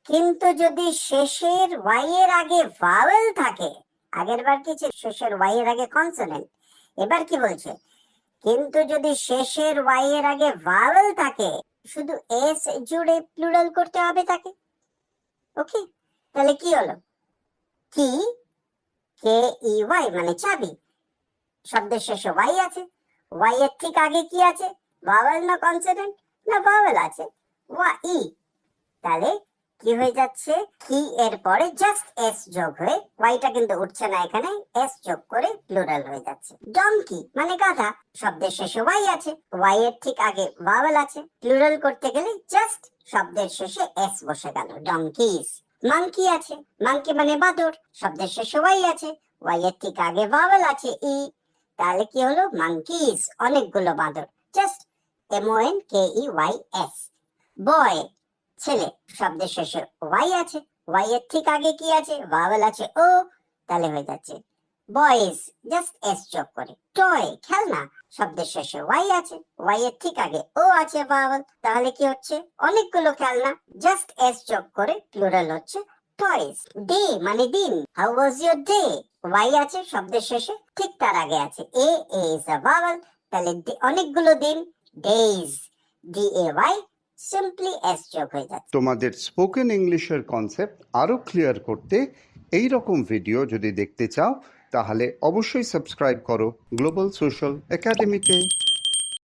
কিন্তু যদি শেষের ওয়াই এর আগে ভাওয়েল থাকে, আগের বার কি ছিল? শেষের ওয়াই এর আগে কনসোনেন্ট। এবার কি বলছে? কিন্তু যদি শেষের ওয়াই এর আগে ভাওয়েল থাকে, শুধু এস জুড়ে প্লুরাল করতে হবে তাকে। ওকে, তাহলে কি হলো? কি, কে ই ওয়াই মানে চাবি, শব্দের শেষে ওয়াই আছে, ওয়াই এর ঠিক আগে কি আছে? ভাওয়েল না কনসোনেন্ট? না, ভাওয়েল আছে, ওয়া ই। তাহলে কি হয়ে যাচ্ছে? কি এর পরে জাস্ট এস যোগ হয়ে, ওয়াইটা কিন্তু উঠছে না এখানে, এস যোগ করে প্লুরাল হয়ে যাচ্ছে। ডঙ্কি মানে গাধা, শব্দের শেষে ওয়াই আছে, ওয়াই এর ঠিক আগে ভাওয়েল আছে, প্লুরাল করতে গেলে জাস্ট শব্দের শেষে এস বসে গেল, ডঙ্কিজ। মাংকি আছে, মাংকি মানে বাদর, শব্দের শেষে ওয়াই আছে, ওয়াই এর ঠিক আগে ভাওয়েল আছে ই। তাহলে কি হলো? মাংকিজ, অনেকগুলো বাঁদর, জাস্ট MONKEYS। বয় ছেলে, শব্দের শেষে ওয়াই আছে, ওয়াই এর ঠিক আগে কি আছে? ভাওয়েল আছে ও, তাহলে হয়ে যাচ্ছে বয়েজ, জাস্ট এস যোগ করে। টয় খেলনা, শব্দের শেষে ওয়াই আছে, ওয়াই এর ঠিক আগে ও আছে ভাওয়েল, তাহলে কি হচ্ছে? অনেকগুলো খেলনা, জাস্ট এস যোগ করে প্লুরাল হচ্ছে টয়স। ডে মানে দিন, how was your day, Y আছে শব্দের শেষে, ঠিক তার আগে আছে এ, ইজ আ ভাওয়েল, তাহলে অনেকগুলো দিন, ডেইজ, DAY, সিম্পলি এস যোগ হয়ে যাচ্ছে। তোমাদের স্পোকেন ইংলিশের কনসেপ্ট আরও ক্লিয়ার করতে এই রকম ভিডিও যদি দেখতে চাও তাহলে অবশ্যই সাবস্ক্রাইব করো গ্লোবাল সোশ্যাল একাডেমিতে।